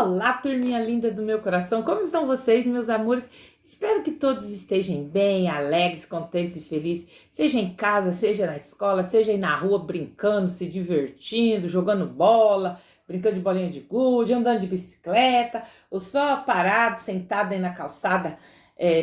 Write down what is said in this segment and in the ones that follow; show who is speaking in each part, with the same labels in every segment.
Speaker 1: Olá, turminha linda do meu coração, como estão vocês, meus amores? Espero que todos estejam bem, alegres, contentes e felizes, seja em casa, seja na escola, seja aí na rua brincando, se divertindo, jogando bola, brincando de bolinha de gude, andando de bicicleta, ou só parado, sentado aí na calçada,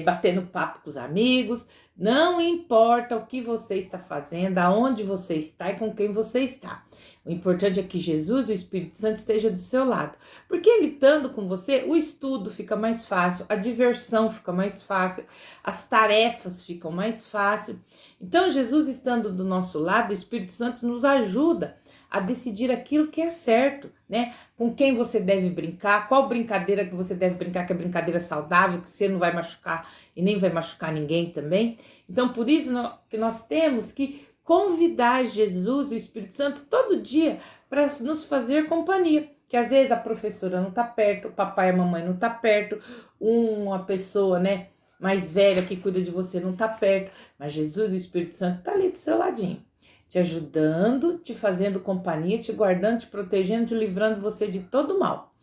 Speaker 1: batendo papo com os amigos. Não importa o que você está fazendo, aonde você está e com quem você está. O importante é que Jesus e o Espírito Santo estejam do seu lado. Porque ele estando com você, o estudo fica mais fácil, a diversão fica mais fácil, as tarefas ficam mais fáceis. Então, Jesus estando do nosso lado, o Espírito Santo nos ajuda a decidir aquilo que é certo, né? Com quem você deve brincar, qual brincadeira que você deve brincar, que é brincadeira saudável, que você não vai machucar e nem vai machucar ninguém também. Então, por isso que nós temos que convidar Jesus e o Espírito Santo todo dia para nos fazer companhia. Que às vezes a professora não está perto, o papai e a mamãe não está perto, uma pessoa, né, mais velha que cuida de você não está perto, mas Jesus e o Espírito Santo está ali do seu ladinho, te ajudando, te fazendo companhia, te guardando, te protegendo, te livrando você de todo mal.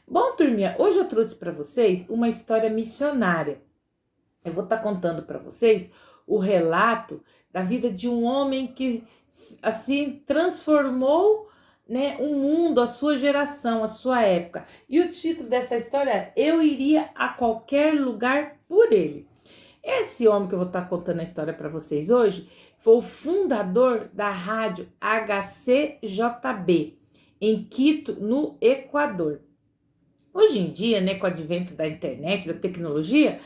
Speaker 1: Bom, turminha, hoje eu trouxe para vocês uma história missionária. Eu vou estar contando para vocês o relato da vida de um homem que assim transformou, né, o mundo, a sua geração, a sua época. E o título dessa história é Eu Iria a Qualquer Lugar por Ele. Esse homem que eu vou estar contando a história para vocês hoje foi o fundador da rádio HCJB, em Quito, no Equador. Hoje em dia, né, com o advento da internet, da tecnologia,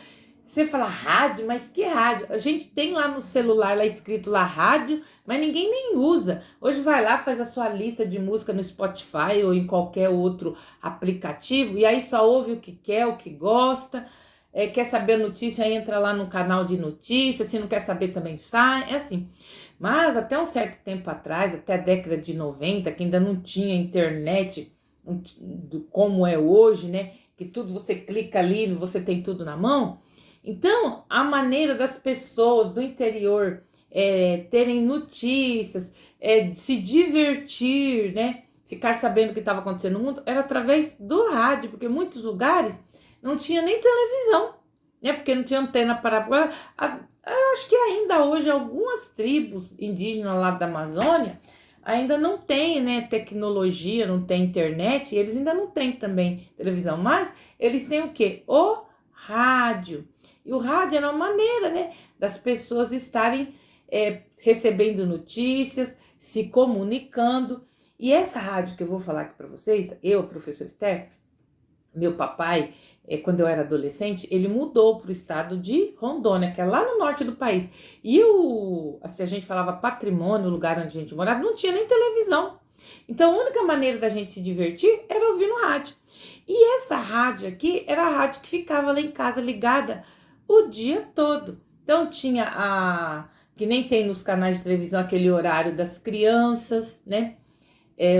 Speaker 1: você fala rádio, mas que rádio? A gente tem lá no celular, lá escrito lá rádio, mas ninguém nem usa. Hoje vai lá, faz a sua lista de música no Spotify ou em qualquer outro aplicativo, e aí só ouve o que quer, o que gosta. Quer saber a notícia, entra lá no canal de notícias, se não quer saber também sai, é assim. Mas até um certo tempo atrás, até a década de 90, que ainda não tinha internet como é hoje, né? Que tudo você clica ali, você tem tudo na mão. Então, a maneira das pessoas do interior terem notícias, se divertir, né? Ficar sabendo o que estava acontecendo no mundo, era através do rádio, porque muitos lugares não tinha nem televisão, né? Porque não tinha antena parabólica. Eu acho que ainda hoje algumas tribos indígenas lá da Amazônia ainda não tem, né, tecnologia, não tem internet, e eles ainda não têm também televisão, mas eles têm o quê? O rádio. E o rádio era uma maneira, né, das pessoas estarem recebendo notícias, se comunicando. E essa rádio que eu vou falar aqui para vocês, eu, professor Esther, meu papai, quando eu era adolescente, ele mudou para o estado de Rondônia, que é lá no norte do país. E assim, a gente falava patrimônio, o lugar onde a gente morava, não tinha nem televisão. Então a única maneira da gente se divertir era ouvir no rádio. E essa rádio aqui era a rádio que ficava lá em casa ligada o dia todo. Então tinha que nem tem nos canais de televisão aquele horário das crianças, né?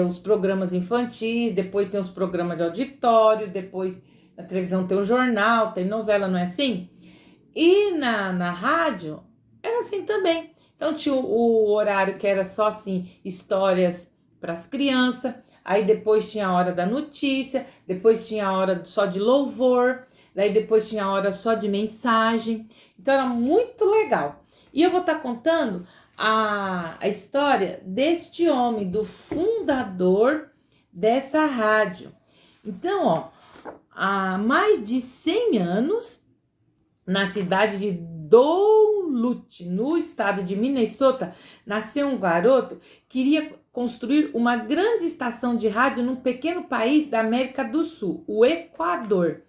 Speaker 1: Os programas infantis, depois tem os programas de auditório, depois na televisão tem o jornal, tem novela, não é assim? E na rádio era assim também. Então tinha o horário que era só assim, histórias para as crianças, aí depois tinha a hora da notícia, depois tinha a hora só de louvor, daí depois tinha a hora só de mensagem. Então era muito legal. E eu vou estar contando a história deste homem, do fundador dessa rádio. Então, ó, há mais de 100 anos, na cidade de Duluth, no estado de Minnesota, nasceu um garoto que queria construir uma grande estação de rádio num pequeno país da América do Sul, o Equador.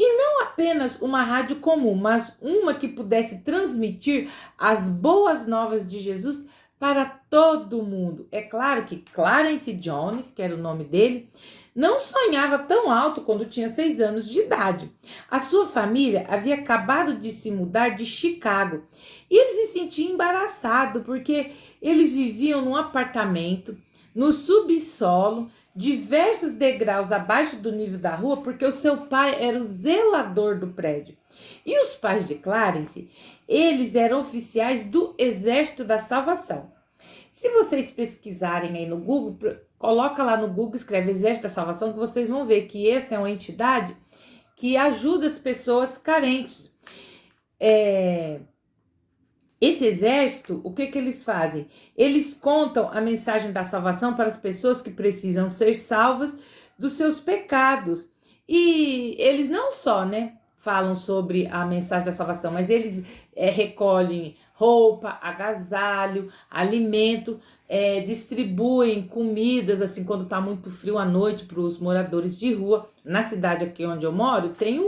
Speaker 1: E não apenas uma rádio comum, mas uma que pudesse transmitir as boas novas de Jesus para todo mundo. É claro que Clarence Jones, que era o nome dele, não sonhava tão alto quando tinha 6 anos de idade. A sua família havia acabado de se mudar de Chicago e ele se sentia embaraçado porque eles viviam num apartamento no subsolo, diversos degraus abaixo do nível da rua, porque o seu pai era o zelador do prédio. E os pais de Clarence, eles eram oficiais do Exército da Salvação. Se vocês pesquisarem aí no Google, coloca lá no Google, escreve Exército da Salvação, que vocês vão ver que essa é uma entidade que ajuda as pessoas carentes. Esse exército, o que eles fazem? Eles contam a mensagem da salvação para as pessoas que precisam ser salvas dos seus pecados. E eles não só, falam sobre a mensagem da salvação, mas eles recolhem roupa, agasalho, alimento, distribuem comidas, assim, quando tá muito frio à noite, para os moradores de rua. Na cidade aqui onde eu moro, tem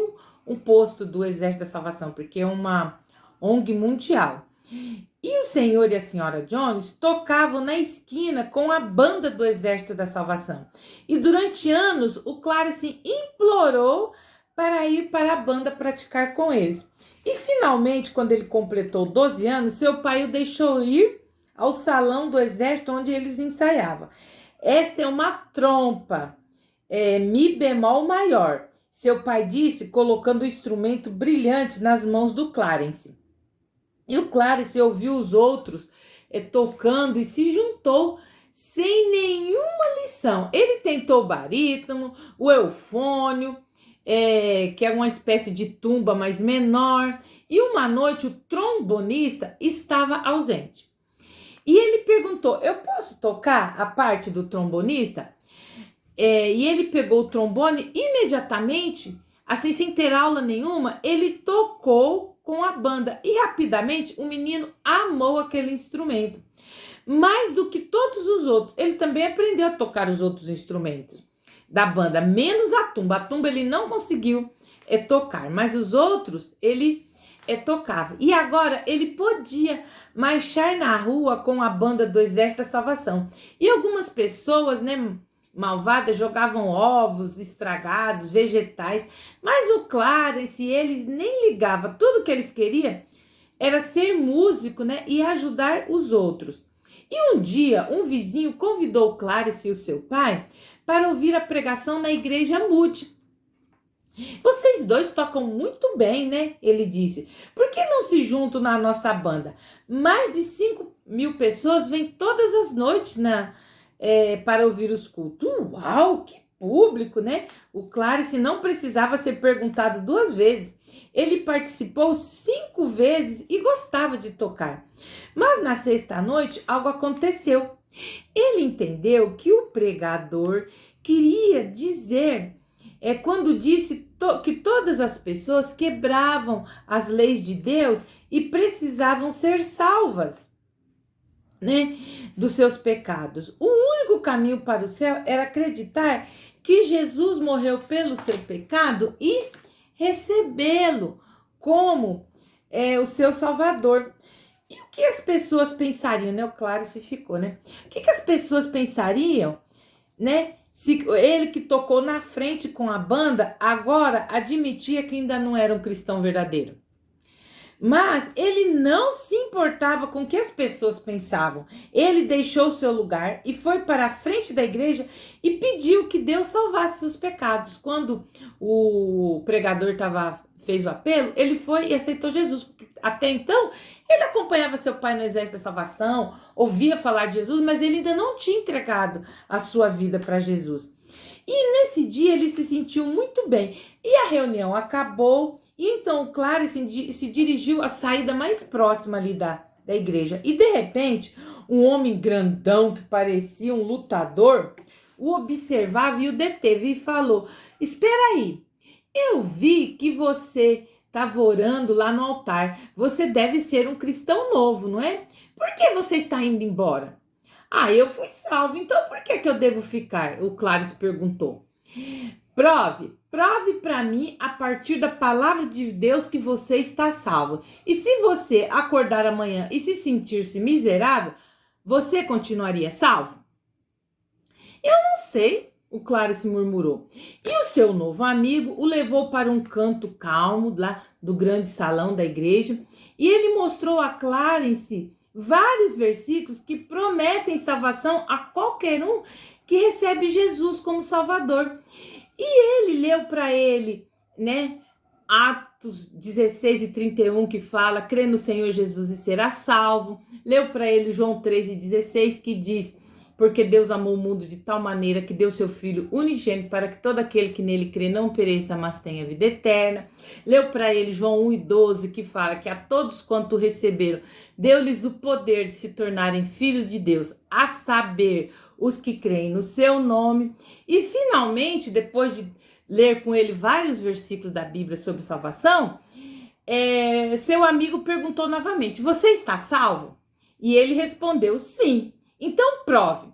Speaker 1: um posto do Exército da Salvação, porque é uma ONG mundial. E o senhor e a senhora Jones tocavam na esquina com a banda do Exército da Salvação. E durante anos, o Clarence implorou para ir para a banda praticar com eles. E finalmente, quando ele completou 12 anos, seu pai o deixou ir ao salão do exército onde eles ensaiavam. Esta é uma trompa, mi bemol maior, seu pai disse, colocando o instrumento brilhante nas mãos do Clarence. E o Clarence ouviu os outros tocando e se juntou sem nenhuma lição. Ele tentou o barítono, o eufônio, que é uma espécie de tumba, mas menor. E uma noite o trombonista estava ausente. E ele perguntou, eu posso tocar a parte do trombonista? E ele pegou o trombone imediatamente, assim, sem ter aula nenhuma, ele tocou com a banda. E rapidamente o menino amou aquele instrumento. Mais do que todos os outros, ele também aprendeu a tocar os outros instrumentos da banda, menos a tumba. A tumba ele não conseguiu tocar, mas os outros ele tocava. E agora ele podia marchar na rua com a banda do Exército da Salvação. E algumas pessoas, malvadas, jogavam ovos estragados, vegetais, mas o Clarence, eles nem ligavam. Tudo que eles queriam era ser músico, e ajudar os outros. E um dia, um vizinho convidou o Clarence e o seu pai para ouvir a pregação na igreja Moody. Vocês dois tocam muito bem, ele disse. Por que não se juntam na nossa banda? Mais de 5.000 pessoas vêm todas as noites para ouvir os cultos. Uau, que público, O Clarence não precisava ser perguntado 2 vezes. Ele participou 5 vezes e gostava de tocar. Mas na sexta noite algo aconteceu. Ele entendeu que o pregador queria dizer, quando disse que todas as pessoas quebravam as leis de Deus e precisavam ser salvas, dos seus pecados. O único caminho para o céu era acreditar que Jesus morreu pelo seu pecado e recebê-lo como o seu Salvador. E o que as pessoas pensariam, O Clarence ficou, O que as pessoas pensariam, se ele que tocou na frente com a banda, agora admitia que ainda não era um cristão verdadeiro. Mas ele não se importava com o que as pessoas pensavam. Ele deixou o seu lugar e foi para a frente da igreja e pediu que Deus salvasse seus pecados. Quando o pregador fez o apelo, ele foi e aceitou Jesus. Até então, ele acompanhava seu pai no Exército da Salvação, ouvia falar de Jesus, mas ele ainda não tinha entregado a sua vida para Jesus. E nesse dia ele se sentiu muito bem. E a reunião acabou. E então o Clarence se dirigiu à saída mais próxima ali da igreja. E de repente, um homem grandão que parecia um lutador o observava e o deteve e falou: espera aí, eu vi que você estava orando lá no altar. Você deve ser um cristão novo, não é? Por que você está indo embora? Eu fui salvo, então por que eu devo ficar? O Clarence perguntou. Prove para mim a partir da palavra de Deus que você está salvo. E se você acordar amanhã e se sentir-se miserável, você continuaria salvo? Eu não sei, o Clarence murmurou. E o seu novo amigo o levou para um canto calmo lá do grande salão da igreja e ele mostrou a Clarence vários versículos que prometem salvação a qualquer um que recebe Jesus como Salvador. E ele leu para ele, Atos 16:31, que fala: crê no Senhor Jesus e será salvo. Leu para ele João 3:16, que diz: porque Deus amou o mundo de tal maneira que deu seu Filho unigênito para que todo aquele que nele crê não pereça, mas tenha vida eterna. Leu para ele João 1:12, que fala que a todos quanto receberam, deu-lhes o poder de se tornarem filhos de Deus, a saber, os que creem no seu nome. E finalmente, depois de ler com ele vários versículos da Bíblia sobre salvação, seu amigo perguntou novamente: você está salvo? E ele respondeu: sim. Então prove.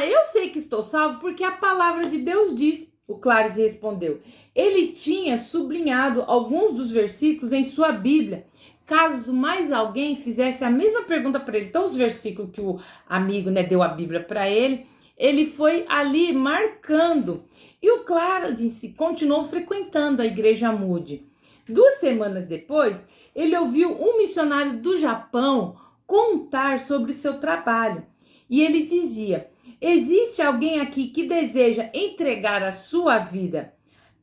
Speaker 1: Eu sei que estou salvo porque a palavra de Deus diz. O Clarice respondeu. Ele tinha sublinhado alguns dos versículos em sua Bíblia, caso mais alguém fizesse a mesma pergunta para ele. Então os versículos que o amigo, deu a Bíblia para ele, ele foi ali marcando. E o Clarice continuou frequentando a igreja Moody. 2 semanas depois, ele ouviu um missionário do Japão contar sobre seu trabalho. E ele dizia: existe alguém aqui que deseja entregar a sua vida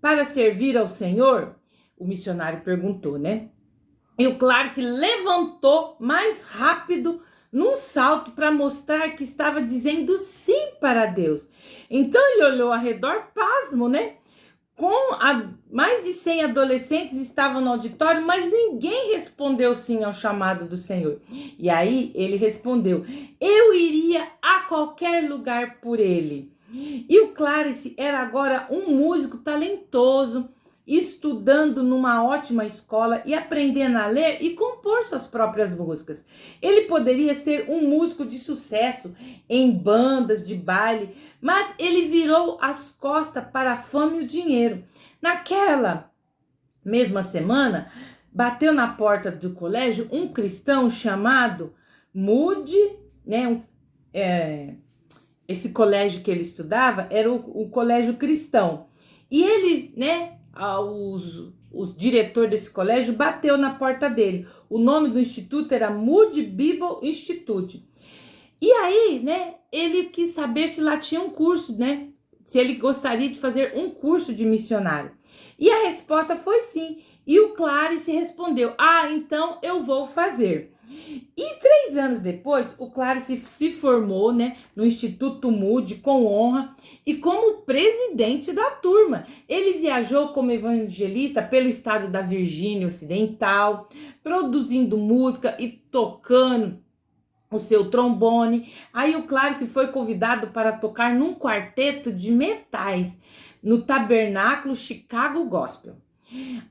Speaker 1: para servir ao Senhor? O missionário perguntou, né? E o Clarice levantou mais rápido num salto para mostrar que estava dizendo sim para Deus. Então ele olhou ao redor, pasmo, né? Mais de 100 adolescentes estavam no auditório, mas ninguém respondeu sim ao chamado do Senhor. E aí ele respondeu: eu iria a qualquer lugar por ele. E o Clarice era agora um músico talentoso, estudando numa ótima escola e aprendendo a ler e compor suas próprias músicas. Ele poderia ser um músico de sucesso em bandas de baile, mas ele virou as costas para a fama e o dinheiro. Naquela mesma semana, bateu na porta do colégio um cristão chamado Moody, né? Esse colégio que ele estudava era o colégio cristão. E ele, os diretores desse colégio bateu na porta dele. O nome do instituto era Moody Bible Institute. E aí, ele quis saber se lá tinha um curso, se ele gostaria de fazer um curso de missionário. E a resposta foi sim. E o Clarice respondeu: então eu vou fazer. E 3 anos depois, o Clarice se formou, no Instituto Moody com honra e como presidente da turma. Ele viajou como evangelista pelo estado da Virgínia Ocidental, produzindo música e tocando o seu trombone. Aí o Clarice foi convidado para tocar num quarteto de metais no Tabernáculo Chicago Gospel,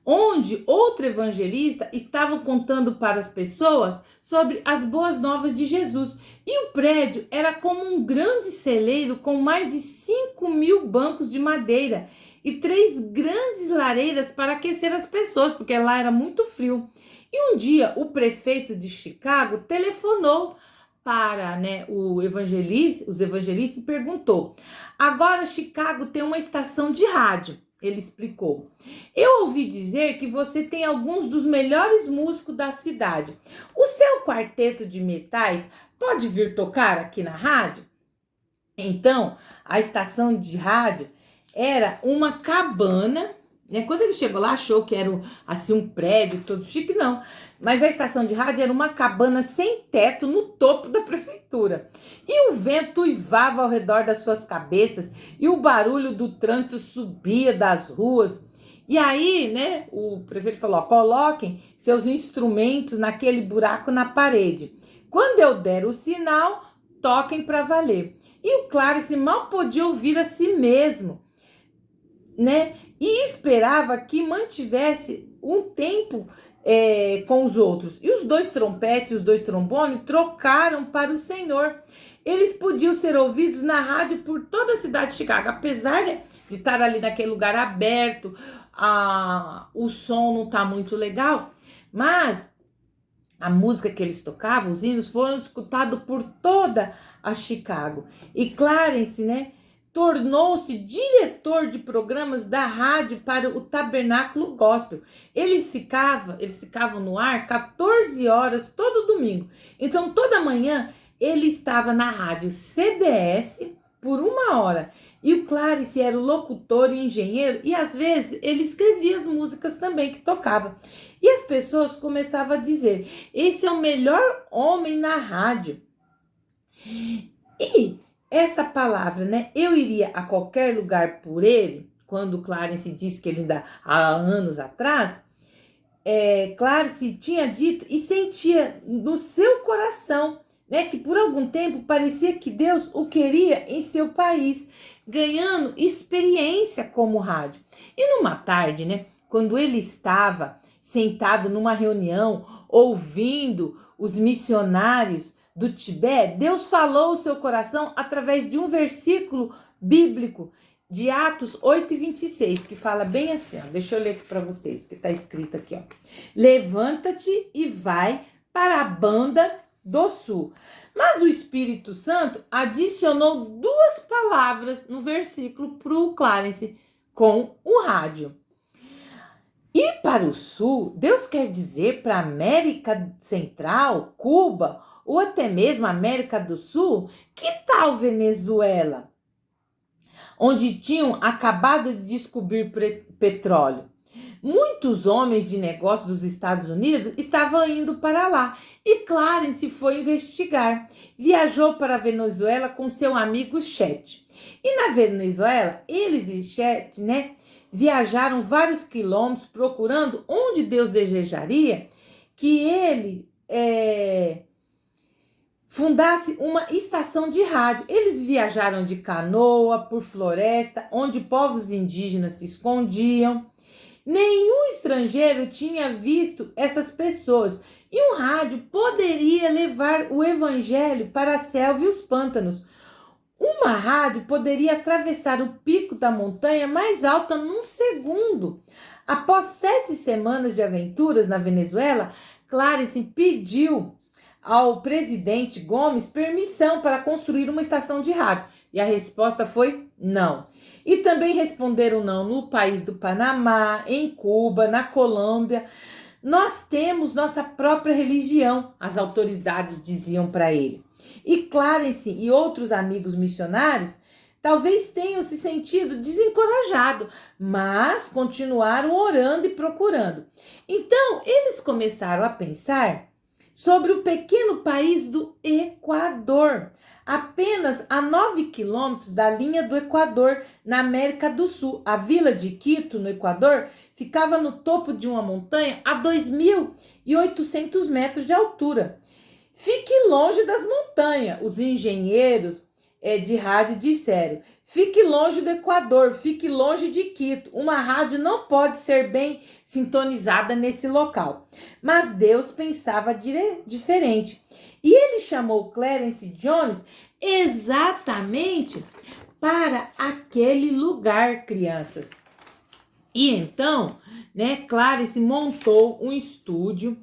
Speaker 1: onde outro evangelista estava contando para as pessoas sobre as boas novas de Jesus. E o prédio era como um grande celeiro com mais de 5.000 bancos de madeira e 3 grandes lareiras para aquecer as pessoas, porque lá era muito frio. E um dia o prefeito de Chicago telefonou para os evangelistas e perguntou: agora Chicago tem uma estação de rádio. Ele explicou: eu ouvi dizer que você tem alguns dos melhores músicos da cidade. O seu quarteto de metais pode vir tocar aqui na rádio? Então, a estação de rádio era uma cabana. Quando ele chegou lá, achou que era assim um prédio todo chique, não. Mas a estação de rádio era uma cabana sem teto no topo da prefeitura. E o vento uivava ao redor das suas cabeças e o barulho do trânsito subia das ruas. E aí, o prefeito falou: coloquem seus instrumentos naquele buraco na parede. Quando eu der o sinal, toquem para valer. E o Clarice mal podia ouvir a si mesmo, e esperava que mantivesse um tempo com os outros. E os 2 trompetes e os 2 trombones trocaram para o Senhor. Eles podiam ser ouvidos na rádio por toda a cidade de Chicago, apesar de estar ali naquele lugar aberto, o som não está muito legal, mas a música que eles tocavam, os hinos, foram escutados por toda a Chicago. E Clarence, tornou-se diretor de programas da rádio para o Tabernáculo Gospel. Eles ficavam no ar 14 horas todo domingo. Então, toda manhã, ele estava na rádio CBS por 1 hora. E o Clarence era o locutor e engenheiro, e às vezes ele escrevia as músicas também que tocava. E as pessoas começavam a dizer: esse é o melhor homem na rádio. E essa palavra, né? Eu iria a qualquer lugar por ele, quando o Clarence disse que ele ainda há anos atrás, Clarence tinha dito e sentia no seu coração, né, que por algum tempo parecia que Deus o queria em seu país, ganhando experiência como rádio. E numa tarde, né, quando ele estava sentado numa reunião, ouvindo os missionários do Tibete, Deus falou ao seu coração através de um versículo bíblico de Atos 8:26, que fala bem assim, ó, deixa eu ler aqui para vocês, que está escrito aqui, ó. Levanta-te e vai para a banda do sul. Mas o Espírito Santo adicionou 2 palavras no versículo para o Clarence com o rádio. Ir para o sul, Deus quer dizer para a América Central, Cuba, ou até mesmo América do Sul? Que tal Venezuela, onde tinham acabado de descobrir petróleo? Muitos homens de negócio dos Estados Unidos estavam indo para lá e Clarence foi investigar. Viajou para a Venezuela com seu amigo Chet. E na Venezuela, eles e Chet, né, viajaram vários quilômetros procurando onde Deus desejaria que ele fundasse uma estação de rádio. Eles viajaram de canoa por floresta, onde povos indígenas se escondiam. Nenhum estrangeiro tinha visto essas pessoas e um rádio poderia levar o evangelho para a selva e os pântanos. Uma rádio poderia atravessar o pico da montanha mais alta num segundo. Após 7 semanas de aventuras na Venezuela, Clarence pediu ao presidente Gomes permissão para construir uma estação de rádio. E a resposta foi não. E também responderam não no país do Panamá, em Cuba, na Colômbia. Nós temos nossa própria religião, as autoridades diziam para ele. E Clarence e outros amigos missionários talvez tenham se sentido desencorajados, mas continuaram orando e procurando. Então, eles começaram a pensar sobre o pequeno país do Equador, apenas a 9 quilômetros da linha do Equador, na América do Sul. A vila de Quito, no Equador, ficava no topo de uma montanha a 2.800 metros de altura. Fique longe das montanhas, os engenheiros de rádio disseram. Fique longe do Equador, fique longe de Quito. Uma rádio não pode ser bem sintonizada nesse local. Mas Deus pensava diferente. E ele chamou Clarence Jones exatamente para aquele lugar, crianças. E então, né, Clarence montou um estúdio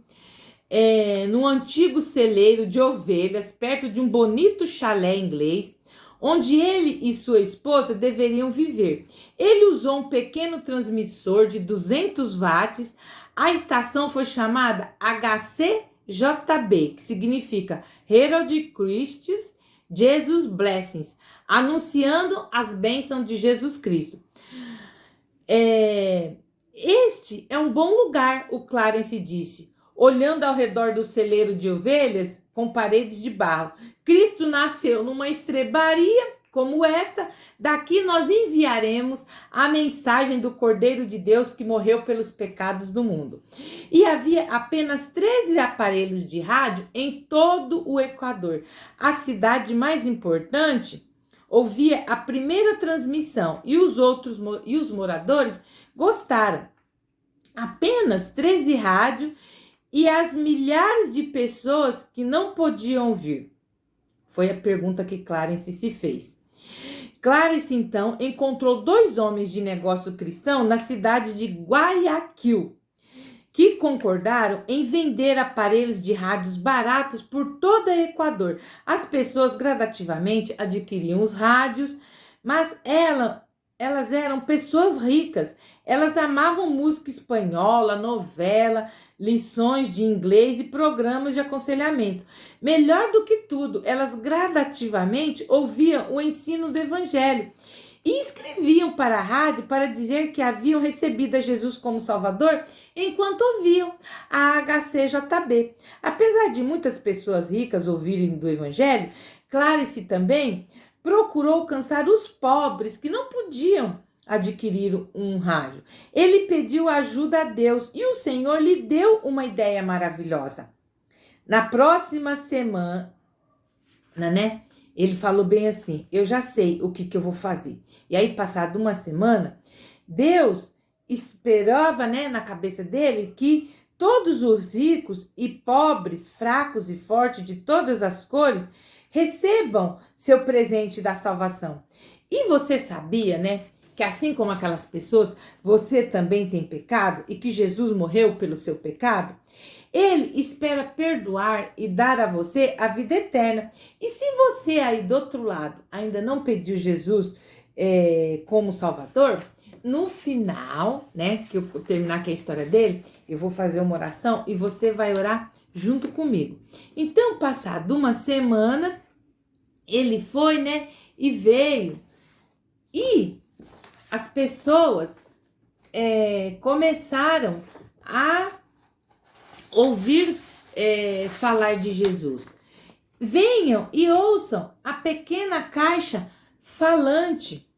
Speaker 1: num antigo celeiro de ovelhas, perto de um bonito chalé inglês, onde ele e sua esposa deveriam viver. Ele usou um pequeno transmissor de 200 watts. A estação foi chamada HCJB, que significa Herald Christ's Jesus Blessings, anunciando as bênçãos de Jesus Cristo. Este é um bom lugar, o Clarence disse, olhando ao redor do celeiro de ovelhas com paredes de barro. Cristo nasceu numa estrebaria como esta. Daqui nós enviaremos a mensagem do Cordeiro de Deus que morreu pelos pecados do mundo. E havia apenas 13 aparelhos de rádio em todo o Equador. A cidade mais importante ouvia a primeira transmissão e os moradores gostaram. Apenas 13 rádios e as milhares de pessoas que não podiam ouvir. Foi a pergunta que Clarence se fez. Clarence, então, encontrou 2 homens de negócio cristão na cidade de Guayaquil, que concordaram em vender aparelhos de rádios baratos por todo o Equador. As pessoas gradativamente adquiriam os rádios, mas elas eram pessoas ricas. Elas amavam música espanhola, novela, lições de inglês e programas de aconselhamento. Melhor do que tudo, elas gradativamente ouviam o ensino do evangelho. e escreviam para a rádio para dizer que haviam recebido a Jesus como Salvador enquanto ouviam a HCJB. Apesar de muitas pessoas ricas ouvirem do Evangelho, Clarice também procurou alcançar os pobres que não podiam adquirir um rádio. Ele pediu ajuda a Deus e o Senhor lhe deu uma ideia maravilhosa. Na próxima semana, né? Ele falou bem assim: eu já sei o que eu vou fazer. E aí, passada uma semana, Deus esperava, né, na cabeça dele que todos os ricos e pobres, fracos e fortes de todas as cores recebam seu presente da salvação. E você sabia, né, que assim como aquelas pessoas, você também tem pecado e que Jesus morreu pelo seu pecado? Ele espera perdoar e dar a você a vida eterna. E se você aí do outro lado ainda não pediu Jesus como Salvador, no final, né, que eu terminar aqui a história dele, eu vou fazer uma oração e você vai orar junto comigo. Então, passado uma semana, ele foi, né, e veio. E as pessoas começaram a ouvir falar de Jesus. Venham e ouçam a pequena caixa falante.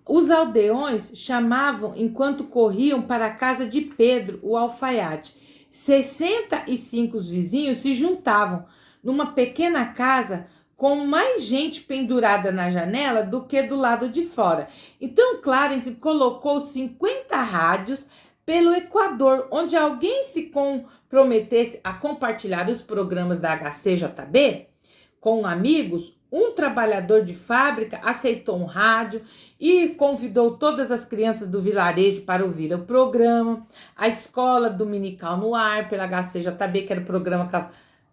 Speaker 1: Os aldeões chamavam enquanto corriam para a casa de Pedro, o alfaiate. 65 vizinhos se juntavam numa pequena casa com mais gente pendurada na janela do que do lado de fora. Então Clarence colocou 50 rádios pelo Equador, onde alguém se comprometesse a compartilhar os programas da HCJB com amigos. Um trabalhador de fábrica aceitou um rádio e convidou todas as crianças do vilarejo para ouvir o programa. A escola dominical no ar pela HCJB, que era o programa que a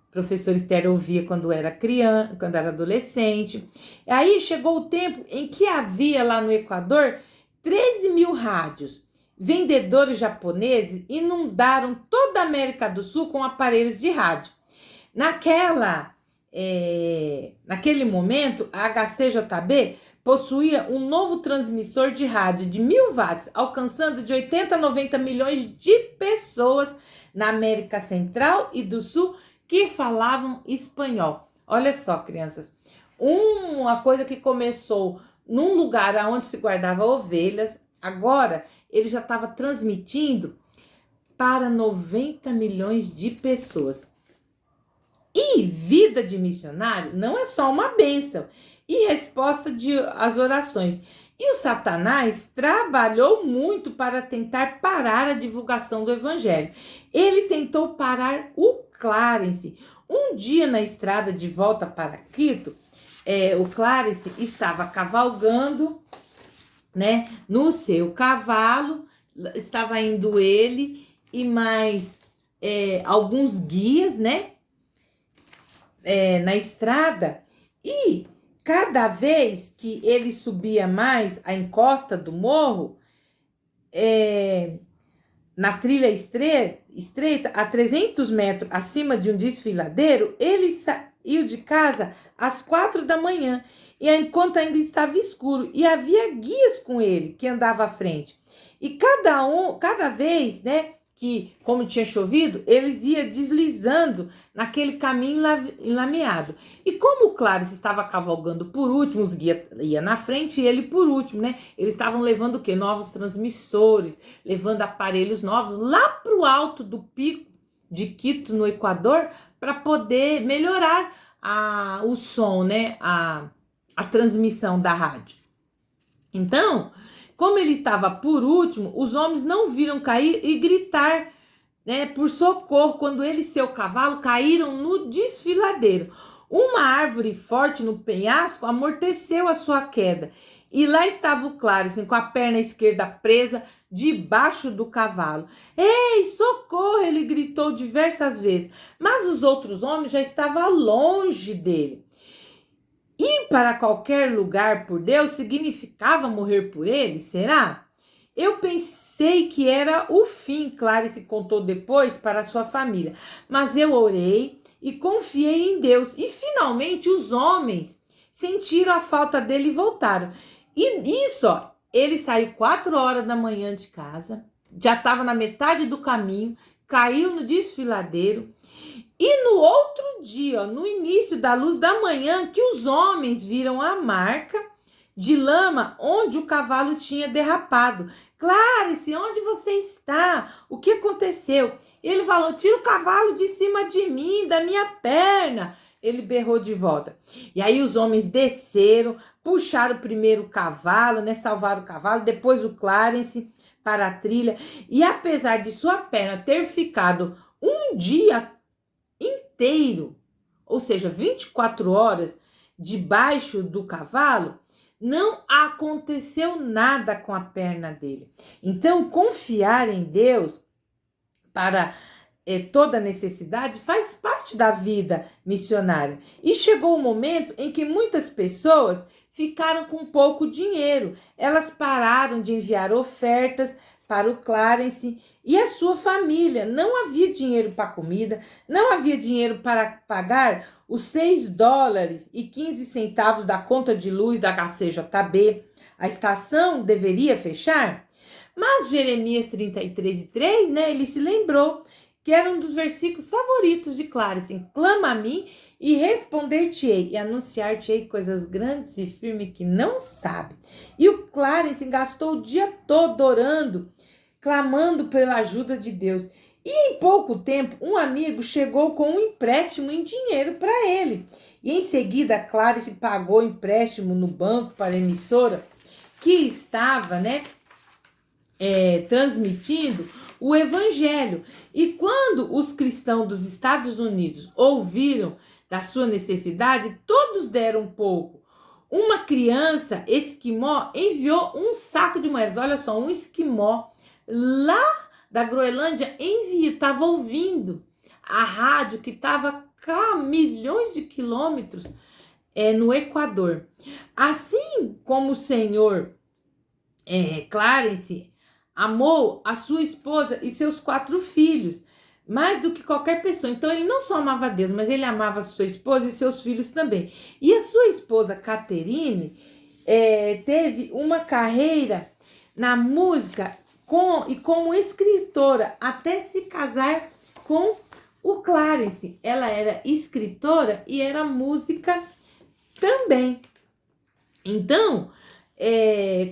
Speaker 1: professora Esther ouvia quando era criança, quando era adolescente. E aí chegou o tempo em que havia lá no Equador 13 mil rádios. Vendedores japoneses inundaram toda a América do Sul com aparelhos de rádio. Naquele momento, a HCJB possuía um novo transmissor de rádio de 1000 watts, alcançando de 80 a 90 milhões de pessoas na América Central e do Sul que falavam espanhol. Olha só, crianças, uma coisa que começou num lugar onde se guardava ovelhas, agora ele já estava transmitindo para 90 milhões de pessoas. E vida de missionário não é só uma bênção e resposta às orações. E o Satanás trabalhou muito para tentar parar a divulgação do evangelho. Ele tentou parar o Clarence. Um dia na estrada de volta para Quito, o Clarence estava cavalgando, né, no seu cavalo, estava indo ele e mais alguns guias, né, na estrada, e cada vez que ele subia mais a encosta do morro, na trilha estreita, a 300 metros acima de um desfiladeiro, ele saiu de casa às 4 da manhã, e enquanto ainda estava escuro, e havia guias com ele que andava à frente. E cada vez, né, que, como tinha chovido, eles iam deslizando naquele caminho enlameado. E como o Clarence estava cavalgando por último, os guias iam na frente e ele por último, né? Eles estavam levando o quê? Novos transmissores, levando aparelhos novos lá para o alto do pico de Quito, no Equador, para poder melhorar o som, né? A transmissão da rádio. Então, como ele estava por último, os homens não viram cair e gritar, né, por socorro quando ele e seu cavalo caíram no desfiladeiro. Uma árvore forte no penhasco amorteceu a sua queda. E lá estava o Clarence com a perna esquerda presa debaixo do cavalo. Ei, socorro! Ele gritou diversas vezes. Mas os outros homens já estavam longe dele. Ir para qualquer lugar por Deus significava morrer por ele, será? Eu pensei que era o fim, Clarice contou depois para sua família. Mas eu orei e confiei em Deus. E finalmente os homens sentiram a falta dele e voltaram. E isso, ó, ele saiu 4 horas da manhã de casa, já estava na metade do caminho, caiu no desfiladeiro. E no outro dia, ó, no início da luz da manhã, que os homens viram a marca de lama onde o cavalo tinha derrapado. Clarice, onde você está? O que aconteceu? Ele falou: tira o cavalo de cima de mim, da minha perna. Ele berrou de volta. E aí os homens desceram, puxaram primeiro o cavalo, né? Salvaram o cavalo, depois o Clarence para a trilha. E apesar de sua perna ter ficado um dia inteiro, ou seja, 24 horas debaixo do cavalo, não aconteceu nada com a perna dele. Então, confiar em Deus para toda necessidade faz parte da vida missionária. E chegou o momento em que muitas pessoas ficaram com pouco dinheiro. Elas pararam de enviar ofertas para o Clarence e a sua família. Não havia dinheiro para comida, não havia dinheiro para pagar os $6,15 da conta de luz da HCJB. A estação deveria fechar. Mas Jeremias 33:3, né, ele se lembrou que era um dos versículos favoritos de Clarence: clama a mim e responder-te-ei e anunciar-te-ei coisas grandes e firmes que não sabe. E o Clarence gastou o dia todo orando, clamando pela ajuda de Deus. E em pouco tempo, um amigo chegou com um empréstimo em dinheiro para ele. E em seguida, Clarence pagou o empréstimo no banco para a emissora que estava, né, transmitindo o evangelho. E quando os cristãos dos Estados Unidos ouviram da sua necessidade, todos deram um pouco. Uma criança esquimó enviou um saco de moedas. Olha só, um esquimó lá da Groenlândia estava ouvindo a rádio que estava a milhões de quilômetros no Equador. Assim como o senhor Clarence amou a sua esposa e seus 4 filhos, mais do que qualquer pessoa. Então ele não só amava Deus, mas ele amava a sua esposa e seus filhos também. E a sua esposa, Catherine, teve uma carreira na música e como escritora, até se casar com o Clarence. Ela era escritora e era música também. Então,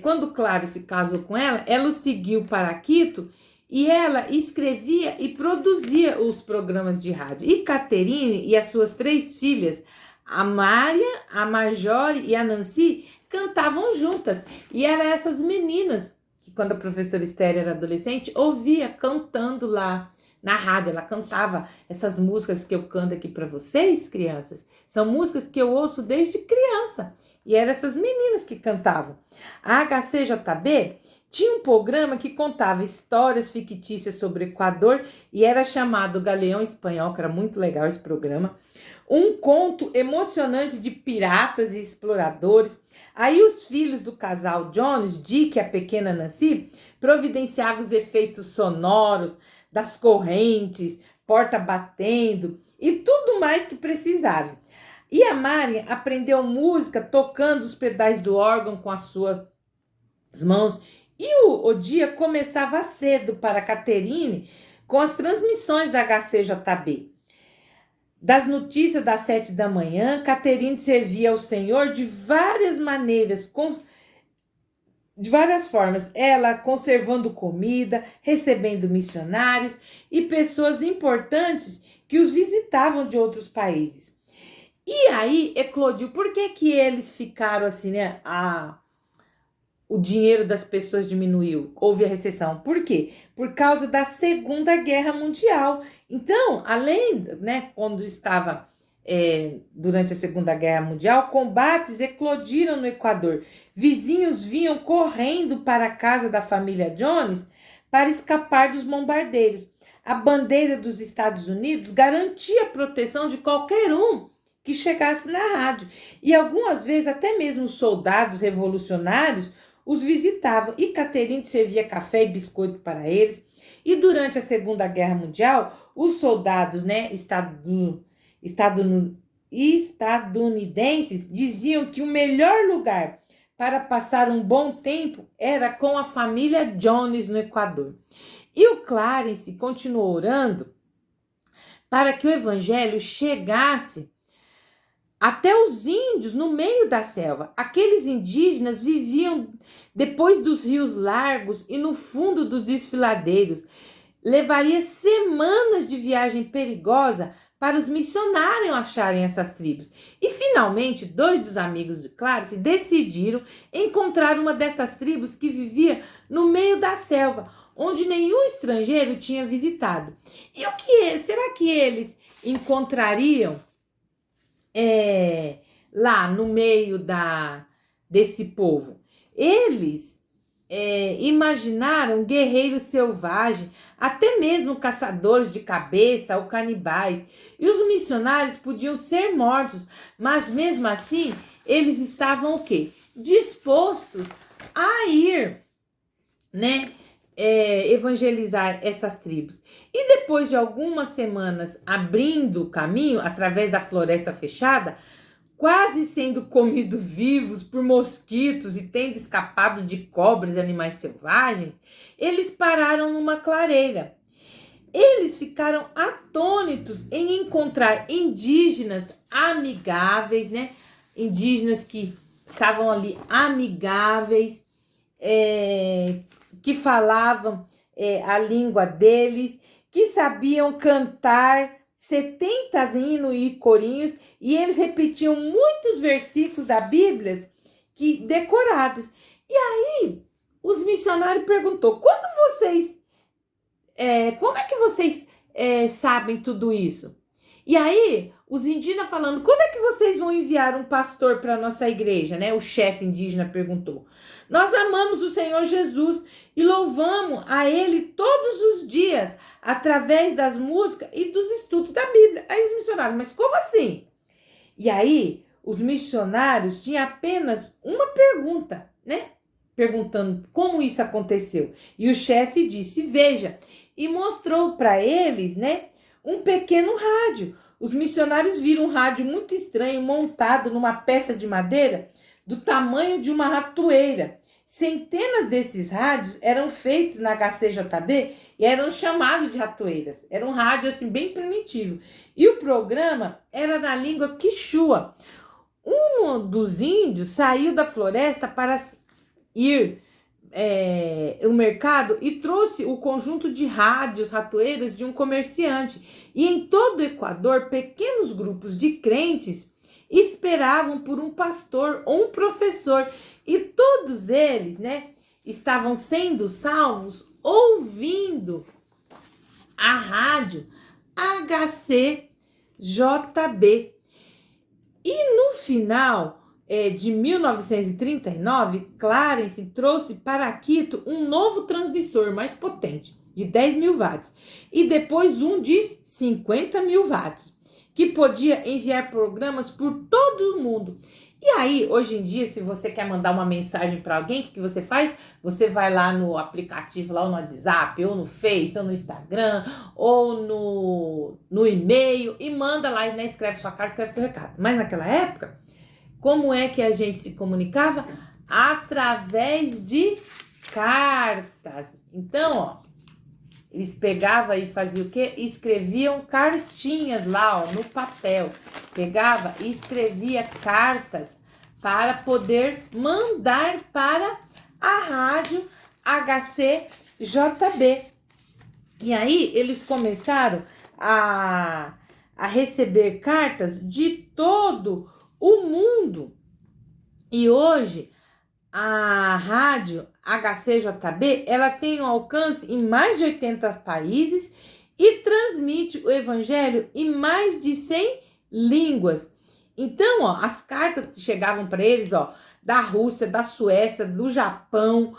Speaker 1: quando Clarence se casou com ela, ela o seguiu para Quito e ela escrevia e produzia os programas de rádio. E Catherine e as suas 3 filhas, a Mária, a Marjorie e a Nancy, cantavam juntas. E eram essas meninas que, quando a professora Esther era adolescente, ouvia cantando lá na rádio. Ela cantava essas músicas que eu canto aqui para vocês, crianças. São músicas que eu ouço desde criança. E eram essas meninas que cantavam. A HCJB tinha um programa que contava histórias fictícias sobre o Equador e era chamado Galeão Espanhol, que era muito legal esse programa. Um conto emocionante de piratas e exploradores. Aí os filhos do casal Jones, Dick e a pequena Nancy, providenciavam os efeitos sonoros das correntes, porta batendo e tudo mais que precisavam. E a Mari aprendeu música tocando os pedais do órgão com as suas mãos. E o dia começava cedo para a Catherine com as transmissões da HCJB. Das notícias das 7 da manhã, Catherine servia ao Senhor de várias maneiras, de várias formas. Ela conservando comida, recebendo missionários e pessoas importantes que os visitavam de outros países. E aí eclodiu, por que eles ficaram assim, né? O dinheiro das pessoas diminuiu, houve a recessão. Por quê? Por causa da Segunda Guerra Mundial. Então, além, né, quando estava durante a Segunda Guerra Mundial, combates eclodiram no Equador. Vizinhos vinham correndo para a casa da família Jones para escapar dos bombardeiros. A bandeira dos Estados Unidos garantia a proteção de qualquer um que chegasse na rádio. E algumas vezes até mesmo os soldados revolucionários os visitavam. E Catherine servia café e biscoito para eles. E durante a Segunda Guerra Mundial, os soldados, né, estadunidenses diziam que o melhor lugar para passar um bom tempo era com a família Jones no Equador. E o Clarence continuou orando para que o evangelho chegasse até os índios no meio da selva. Aqueles indígenas viviam depois dos rios largos e no fundo dos desfiladeiros. Levaria semanas de viagem perigosa para os missionários acharem essas tribos. E finalmente, dois dos amigos de Clarence decidiram encontrar uma dessas tribos que vivia no meio da selva, onde nenhum estrangeiro tinha visitado. E o que será que eles encontrariam lá no meio desse povo? Eles imaginaram guerreiros selvagens, até mesmo caçadores de cabeça ou canibais. E os missionários podiam ser mortos, mas mesmo assim eles estavam o quê? Dispostos a ir, né? Evangelizar essas tribos. E depois de algumas semanas abrindo o caminho através da floresta fechada, quase sendo comidos vivos por mosquitos e tendo escapado de cobras e animais selvagens, eles pararam numa clareira. Eles ficaram atônitos em encontrar indígenas amigáveis, né? Indígenas que estavam ali amigáveis, que falavam a língua deles, que sabiam cantar 70 hinos e corinhos, e eles repetiam muitos versículos da Bíblia que decorados. E aí os missionários perguntou: como é que vocês sabem tudo isso? E aí os indígenas falando: quando é que vocês vão enviar um pastor para nossa igreja, né? O chefe indígena perguntou. Nós amamos o Senhor Jesus e louvamos a Ele todos os dias, através das músicas e dos estudos da Bíblia. Aí os missionários: mas como assim? E aí os missionários tinham apenas uma pergunta, né? Perguntando como isso aconteceu. E o chefe disse: veja, e mostrou para eles, né, um pequeno rádio. Os missionários viram um rádio muito estranho montado numa peça de madeira do tamanho de uma ratoeira. Centenas desses rádios eram feitos na HCJB e eram chamados de ratoeiras. Era um rádio assim bem primitivo. E o programa era na língua quichua. Um dos índios saiu da floresta para ir o mercado e trouxe o conjunto de rádios ratoeiras de um comerciante. E em todo o Equador, pequenos grupos de crentes esperavam por um pastor ou um professor, e todos eles, né, estavam sendo salvos ouvindo a rádio HCJB. E no final de 1939, Clarence trouxe para Quito um novo transmissor mais potente, de 10.000 watts, e depois um de 50.000 watts, que podia enviar programas por todo o mundo. E aí, hoje em dia, se você quer mandar uma mensagem para alguém, o que você faz? Você vai lá no aplicativo, lá no WhatsApp, ou no Face, ou no Instagram, ou no e-mail, e manda lá, e né, escreve sua carta, escreve seu recado. Mas naquela época, como é que a gente se comunicava? Através de cartas. Então, ó, eles pegavam e faziam o quê? Escreviam cartinhas lá, ó, no papel. Pegava e escrevia cartas para poder mandar para a rádio HCJB. E aí eles começaram a receber cartas de todo o mundo. E hoje a rádio HCJB, ela tem um alcance em mais de 80 países e transmite o evangelho em mais de 100 línguas. Então, ó, as cartas que chegavam para eles, ó, da Rússia, da Suécia, do Japão,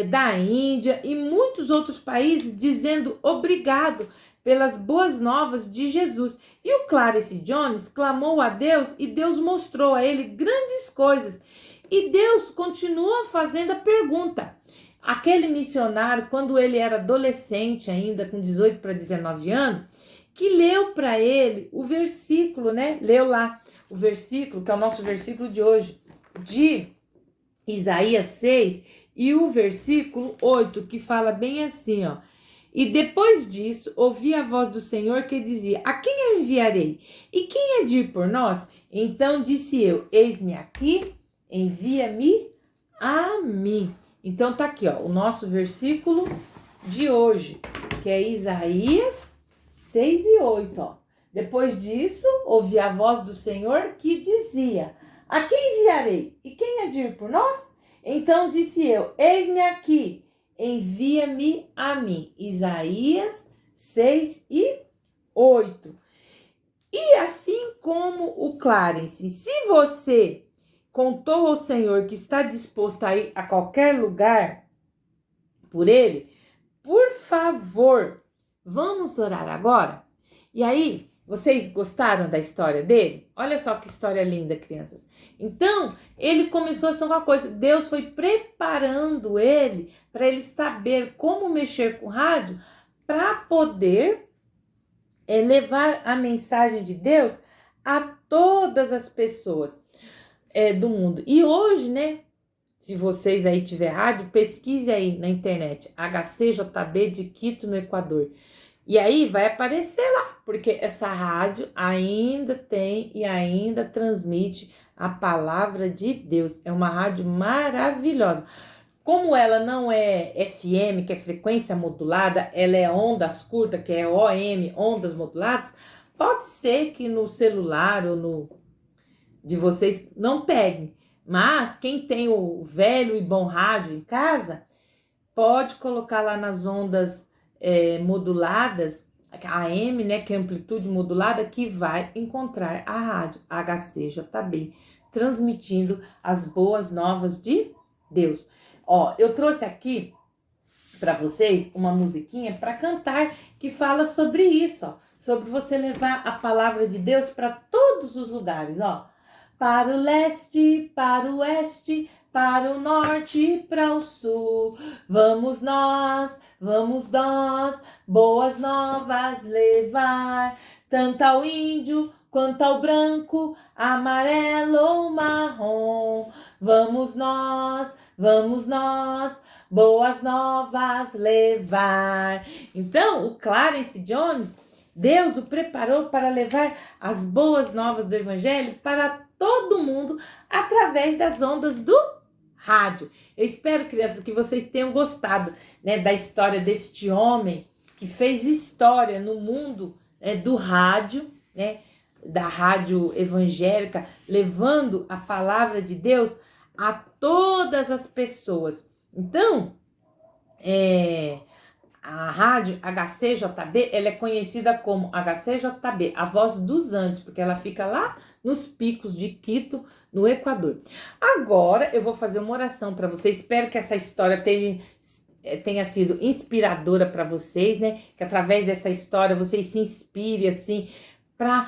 Speaker 1: da Índia e muitos outros países, dizendo obrigado pelas boas novas de Jesus. E o Clarence Jones clamou a Deus e Deus mostrou a ele grandes coisas. E Deus continua fazendo a pergunta. Aquele missionário, quando ele era adolescente ainda, com 18 para 19 anos, que leu para ele o versículo, né? Leu lá o versículo, que é o nosso versículo de hoje, de Isaías 6 e o versículo 8, que fala bem assim, ó. E depois disso, ouvi a voz do Senhor que dizia: A quem eu enviarei? E quem há de ir por nós? Então disse eu: Eis-me aqui, envia-me a mim. Então tá aqui, ó, o nosso versículo de hoje, que é Isaías 6 e 8, ó. Depois disso, ouvi a voz do Senhor que dizia: A quem enviarei? E quem há de ir por nós? Então disse eu: Eis-me aqui, envia-me a mim. Isaías 6 e 8. E assim como o Clarence, se você contou ao Senhor que está disposto a ir a qualquer lugar por ele, por favor, vamos orar agora? E aí, vocês gostaram da história dele? Olha só que história linda, crianças. Então, ele começou a ser uma coisa. Deus foi preparando ele para ele saber como mexer com o rádio para poder levar a mensagem de Deus a todas as pessoas do mundo. E hoje, né? Se vocês aí tiver rádio, pesquise aí na internet, HCJB de Quito, no Equador. E aí vai aparecer lá, porque essa rádio ainda tem e ainda transmite a palavra de Deus. É uma rádio maravilhosa. Como ela não é FM, que é frequência modulada, ela é ondas curtas, que é OM, ondas moduladas, pode ser que no celular ou no de vocês não peguem. Mas quem tem o velho e bom rádio em casa, pode colocar lá nas ondas moduladas, a AM, né, que é amplitude modulada, que vai encontrar a rádio HCJB, transmitindo as boas novas de Deus. Ó, eu trouxe aqui para vocês uma musiquinha para cantar que fala sobre isso, ó, sobre você levar a palavra de Deus para todos os lugares, ó. Para o leste, para o oeste, para o norte, para o sul, vamos nós, boas novas levar, tanto ao índio quanto ao branco, amarelo ou marrom, vamos nós, boas novas levar. Então, o Clarence Jones, Deus o preparou para levar as boas novas do Evangelho para todo mundo através das ondas do rádio. Eu espero, crianças, que vocês tenham gostado, né, da história deste homem que fez história no mundo, né, do rádio, né, da rádio evangélica, levando a palavra de Deus a todas as pessoas. Então, a rádio HCJB, ela é conhecida como HCJB, a voz dos Andes, porque ela fica lá nos picos de Quito, no Equador. Agora eu vou fazer uma oração para vocês. Espero que essa história tenha sido inspiradora para vocês, né? Que através dessa história vocês se inspirem assim para,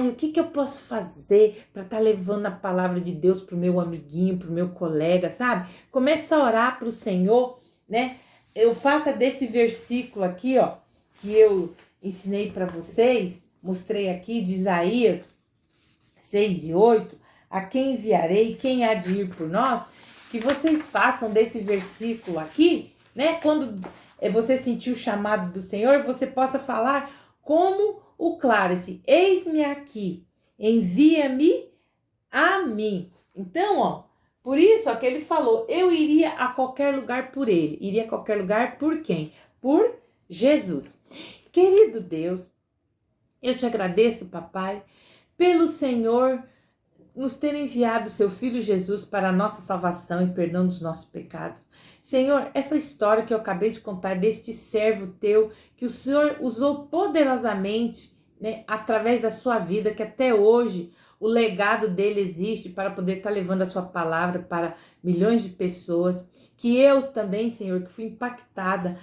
Speaker 1: o que eu posso fazer para estar levando a palavra de Deus pro meu amiguinho, pro meu colega, sabe? Começa a orar pro Senhor, né? Eu faço desse versículo aqui, ó, que eu ensinei para vocês, mostrei aqui de Isaías 6 e 8, a quem enviarei, quem há de ir por nós, que vocês façam desse versículo aqui, né, quando você sentir o chamado do Senhor, você possa falar como o Clarence: eis-me aqui, envia-me a mim. Então, ó, por isso ó, que ele falou, eu iria a qualquer lugar por ele. Iria a qualquer lugar por quem? Por Jesus. Querido Deus, eu te agradeço, papai, pelo Senhor nos ter enviado seu Filho Jesus para a nossa salvação e perdão dos nossos pecados. Senhor, essa história que eu acabei de contar deste servo teu, que o Senhor usou poderosamente, né, através da sua vida, que até hoje o legado dele existe para poder estar levando a sua palavra para milhões de pessoas, que eu também, Senhor, que fui impactada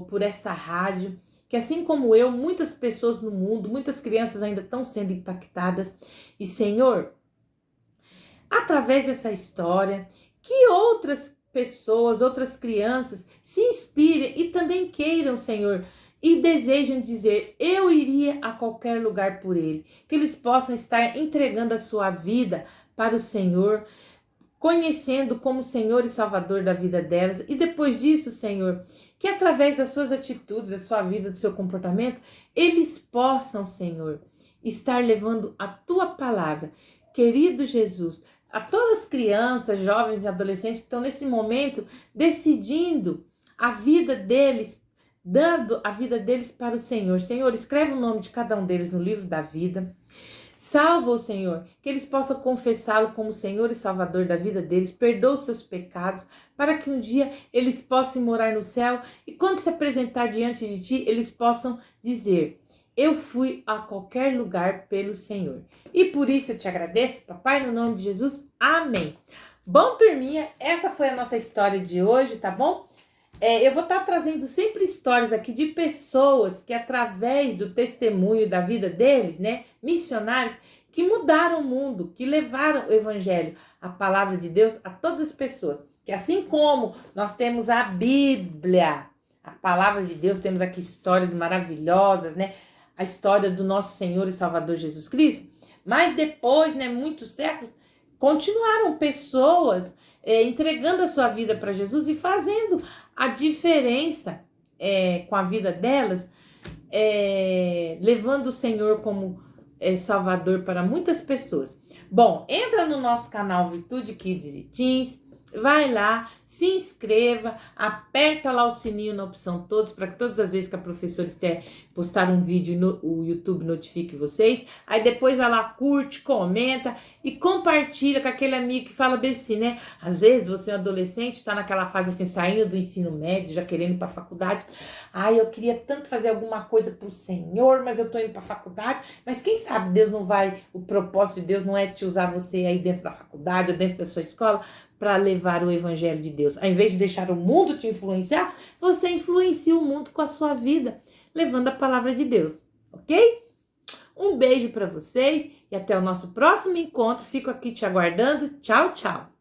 Speaker 1: por essa rádio, que assim como eu, muitas pessoas no mundo, muitas crianças ainda estão sendo impactadas. E, Senhor, através dessa história, que outras pessoas, outras crianças se inspirem e também queiram, Senhor, e desejam dizer, eu iria a qualquer lugar por ele. Que eles possam estar entregando a sua vida para o Senhor, conhecendo como Senhor e Salvador da vida delas. E depois disso, Senhor, que através das suas atitudes, da sua vida, do seu comportamento, eles possam, Senhor, estar levando a tua palavra. Querido Jesus, a todas as crianças, jovens e adolescentes que estão nesse momento decidindo a vida deles, dando a vida deles para o Senhor. Senhor, escreve o nome de cada um deles no livro da vida. Salva-o, Senhor, que eles possam confessá-lo como Senhor e Salvador da vida deles, perdoa os seus pecados, para que um dia eles possam morar no céu e quando se apresentar diante de ti, eles possam dizer: eu fui a qualquer lugar pelo Senhor. E por isso eu te agradeço, papai, no nome de Jesus. Amém. Bom, turminha, essa foi a nossa história de hoje, tá bom? Eu vou estar trazendo sempre histórias aqui de pessoas que através do testemunho da vida deles, né, missionários, que mudaram o mundo, que levaram o evangelho, a palavra de Deus a todas as pessoas. Que assim como nós temos a Bíblia, a palavra de Deus, temos aqui histórias maravilhosas, né, a história do nosso Senhor e Salvador Jesus Cristo, mas depois, né, muitos séculos, continuaram pessoas entregando a sua vida para Jesus e fazendo a diferença com a vida delas, levando o Senhor como Salvador para muitas pessoas. Bom, entra no nosso canal Virtude Kids e Teens, vai lá, se inscreva, aperta lá o sininho na opção todos, para que todas as vezes que a professora Esther postar um vídeo, o YouTube notifique vocês. Aí depois vai lá, curte, comenta e compartilha com aquele amigo que fala bem assim, né? Às vezes você é um adolescente, tá naquela fase assim, saindo do ensino médio, já querendo ir pra faculdade. Ai, eu queria tanto fazer alguma coisa pro Senhor, mas eu tô indo pra faculdade. Mas quem sabe Deus não vai, o propósito de Deus não é te usar você aí dentro da faculdade ou dentro da sua escola para levar o evangelho de Deus. Ao invés de deixar o mundo te influenciar, você influencia o mundo com a sua vida, levando a palavra de Deus, ok? Um beijo para vocês e até o nosso próximo encontro. Fico aqui te aguardando. Tchau, tchau.